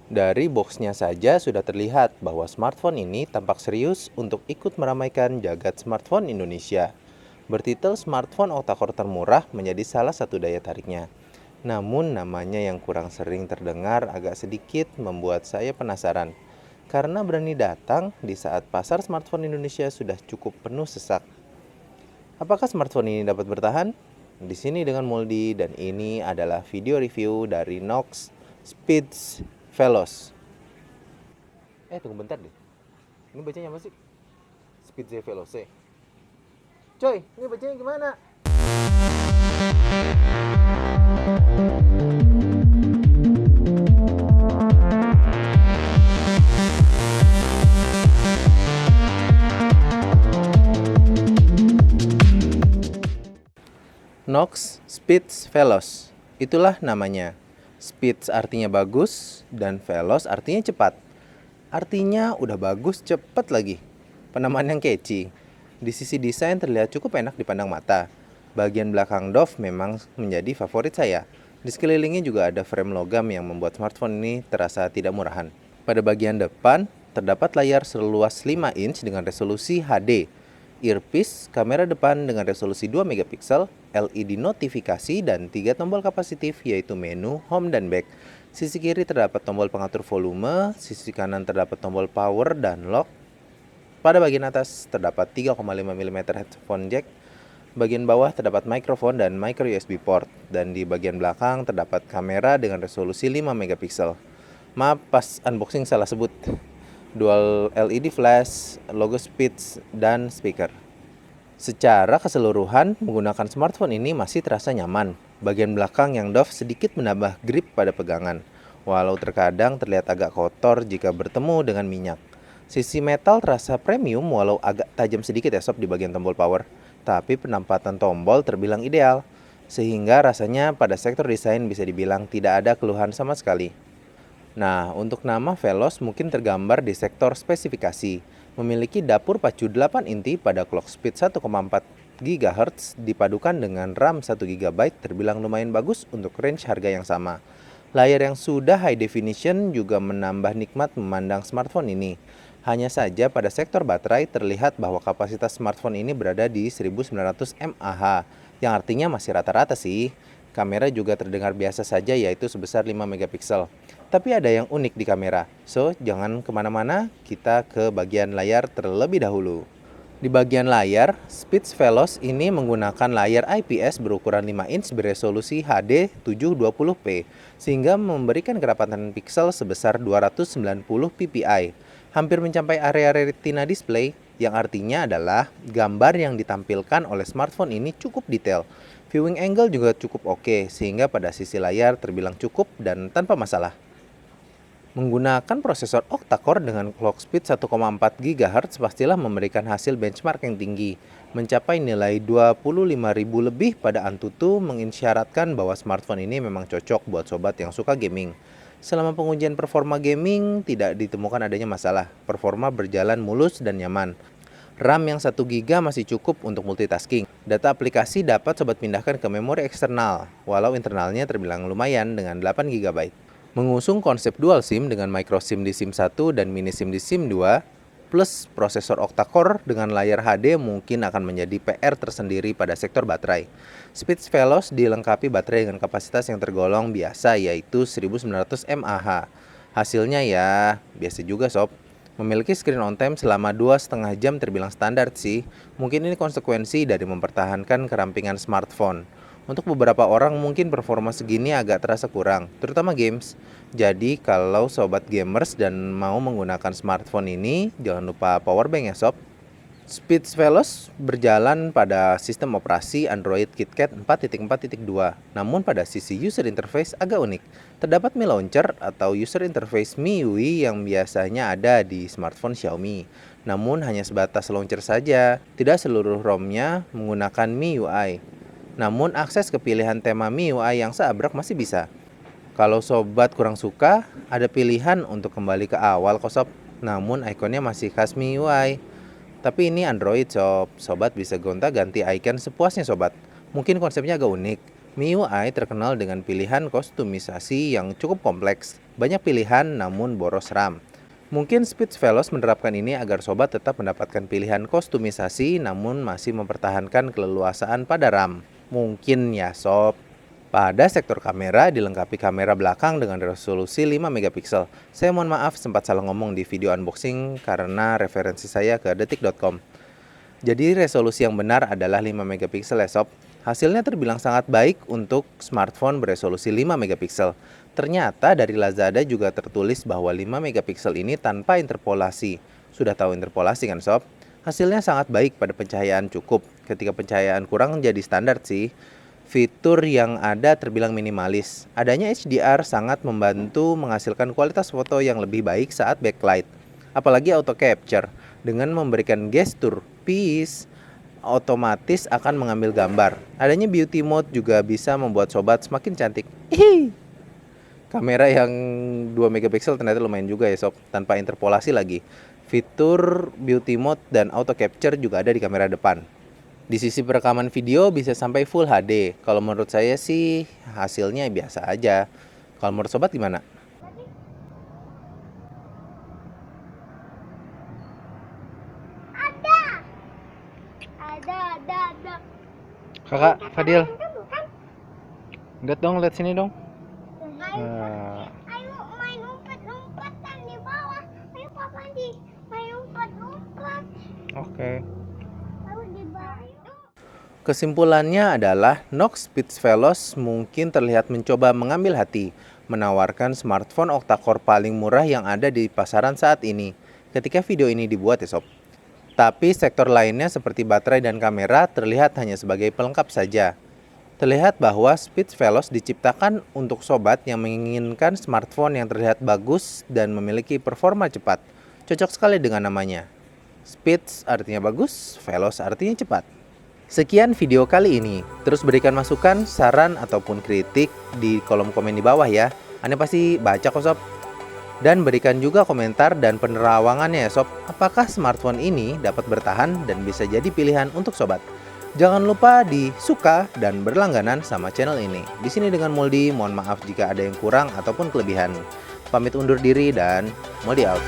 Dari boxnya saja sudah terlihat bahwa smartphone ini tampak serius untuk ikut meramaikan jagat smartphone Indonesia. Bertitel smartphone octa-core termurah menjadi salah satu daya tariknya. Namun namanya yang kurang sering terdengar agak sedikit membuat saya penasaran. Karena berani datang di saat pasar smartphone Indonesia sudah cukup penuh sesak. Apakah smartphone ini dapat bertahan? Di sini dengan Muldi dan ini adalah video review dari Knox Speeds Veloz. Tunggu bentar deh. Ini bacanya apa sih? Speeds Veloz. Coy, ini bacanya gimana? Knox Speeds Veloz. Itulah namanya. Speeds artinya bagus dan Veloz artinya cepat. Artinya udah bagus, cepat lagi. Penamaan yang catchy. Di sisi desain terlihat cukup enak dipandang mata. Bagian belakang doff memang menjadi favorit saya. Di sekelilingnya juga ada frame logam yang membuat smartphone ini terasa tidak murahan. Pada bagian depan, terdapat layar seluas 5 inch dengan resolusi HD. Earpiece, kamera depan dengan resolusi 2 megapiksel, LED notifikasi, dan 3 tombol kapasitif yaitu menu, home, dan back. Sisi kiri terdapat tombol pengatur volume, sisi kanan terdapat tombol power dan lock. Pada bagian atas terdapat 3,5 mm headphone jack. Bagian bawah terdapat mikrofon dan micro USB port. Dan di bagian belakang terdapat kamera dengan resolusi 5 megapiksel. Maaf pas unboxing salah sebut. Dual LED flash, logo Speeds, dan speaker. Secara keseluruhan, menggunakan smartphone ini masih terasa nyaman. Bagian belakang yang doff sedikit menambah grip pada pegangan, walau terkadang terlihat agak kotor jika bertemu dengan minyak. Sisi metal terasa premium walau agak tajam sedikit ya sob di bagian tombol power, tapi penempatan tombol terbilang ideal, sehingga rasanya pada sektor desain bisa dibilang tidak ada keluhan sama sekali. Nah, untuk nama Veloz mungkin tergambar di sektor spesifikasi. Memiliki dapur pacu 8 inti pada clock speed 1,4 GHz dipadukan dengan RAM 1 GB terbilang lumayan bagus untuk range harga yang sama. Layar yang sudah high definition juga menambah nikmat memandang smartphone ini. Hanya saja pada sektor baterai terlihat bahwa kapasitas smartphone ini berada di 1900 mAh, yang artinya masih rata-rata sih. Kamera juga terdengar biasa saja yaitu sebesar 5 megapiksel. Tapi ada yang unik di kamera, so jangan kemana-mana, kita ke bagian layar terlebih dahulu. Di bagian layar, Speeds Veloz ini menggunakan layar IPS berukuran 5 inch beresolusi HD 720p, sehingga memberikan kerapatan piksel sebesar 290 ppi, hampir mencapai area retina display, yang artinya adalah gambar yang ditampilkan oleh smartphone ini cukup detail. Viewing angle juga cukup oke, sehingga pada sisi layar terbilang cukup dan tanpa masalah. Menggunakan prosesor octa-core dengan clock speed 1,4 GHz pastilah memberikan hasil benchmark yang tinggi. Mencapai nilai 25.000 lebih pada Antutu mengisyaratkan bahwa smartphone ini memang cocok buat sobat yang suka gaming. Selama pengujian performa gaming, tidak ditemukan adanya masalah. Performa berjalan mulus dan nyaman. RAM yang 1 GB masih cukup untuk multitasking. Data aplikasi dapat sobat pindahkan ke memori eksternal, walau internalnya terbilang lumayan dengan 8 GB. Mengusung konsep dual SIM dengan micro SIM di SIM 1 dan mini SIM di SIM 2, plus prosesor octa-core dengan layar HD mungkin akan menjadi PR tersendiri pada sektor baterai. Speeds Veloz dilengkapi baterai dengan kapasitas yang tergolong biasa yaitu 1900 mAh. Hasilnya ya biasa juga sob. Memiliki screen on time selama 2,5 jam terbilang standar sih. Mungkin ini konsekuensi dari mempertahankan kerampingan smartphone. Untuk beberapa orang mungkin performa segini agak terasa kurang, terutama games. Jadi kalau sobat gamers dan mau menggunakan smartphone ini, jangan lupa powerbank ya sob. Speeds Veloz berjalan pada sistem operasi Android KitKat 4.4.2. Namun pada sisi user interface agak unik. Terdapat Mi Launcher atau user interface MIUI yang biasanya ada di smartphone Xiaomi. Namun hanya sebatas launcher saja, tidak seluruh ROM-nya menggunakan MIUI. Namun akses ke pilihan tema MIUI yang seabrek masih bisa. Kalau sobat kurang suka, ada pilihan untuk kembali ke awal kok sob. Namun ikonnya masih khas MIUI. Tapi ini Android sob, sobat bisa gonta-ganti icon sepuasnya sobat. Mungkin konsepnya agak unik. MIUI terkenal dengan pilihan kostumisasi yang cukup kompleks, banyak pilihan namun boros RAM. Mungkin Speech Veloz menerapkan ini agar sobat tetap mendapatkan pilihan kostumisasi namun masih mempertahankan keleluasaan pada RAM. Mungkin ya sob. Pada sektor kamera dilengkapi kamera belakang dengan resolusi 5 megapiksel. Saya mohon maaf sempat salah ngomong di video unboxing karena referensi saya ke detik.com. Jadi resolusi yang benar adalah 5 megapiksel ya sob. Hasilnya terbilang sangat baik untuk smartphone beresolusi 5 megapiksel. Ternyata dari Lazada juga tertulis bahwa 5 megapiksel ini tanpa interpolasi. Sudah tahu interpolasi kan sob? Hasilnya sangat baik pada pencahayaan cukup. Ketika pencahayaan kurang jadi standar sih. Fitur yang ada terbilang minimalis. Adanya HDR sangat membantu menghasilkan kualitas foto yang lebih baik saat backlight. Apalagi auto capture. Dengan memberikan gestur peace, otomatis akan mengambil gambar. Adanya beauty mode juga bisa membuat sobat semakin cantik. Hihi. Kamera yang 2 megapiksel ternyata lumayan juga ya sob, tanpa interpolasi lagi. Fitur beauty mode dan auto capture juga ada di kamera depan. Di sisi perekaman video bisa sampai Full HD. Kalau menurut saya sih hasilnya biasa aja. Kalau menurut sobat gimana? Ada. Kakak, Fadil, Itu bukan. lihat dong, lihat sini dong. Ayo main umpet-umpeten di bawah. Ayo Papa main umpet-umpet. Oke. Ayo di bawah. Kesimpulannya adalah Knox Speech Veloz mungkin terlihat mencoba mengambil hati, menawarkan smartphone octa-core paling murah yang ada di pasaran saat ini. Ketika video ini dibuat ya sob. Tapi sektor lainnya seperti baterai dan kamera terlihat hanya sebagai pelengkap saja. Terlihat bahwa Speech Veloz diciptakan untuk sobat yang menginginkan smartphone yang terlihat bagus dan memiliki performa cepat. Cocok sekali dengan namanya. Speech artinya bagus, Veloz artinya cepat. Sekian video kali ini. Terus berikan masukan, saran, ataupun kritik di kolom komen di bawah ya. Anda pasti baca kok sob. Dan berikan juga komentar dan penerawangannya ya sob. Apakah smartphone ini dapat bertahan dan bisa jadi pilihan untuk sobat? Jangan lupa di suka dan berlangganan sama channel ini. Di sini dengan Moldi, mohon maaf jika ada yang kurang ataupun kelebihan. Pamit undur diri dan Moldi out.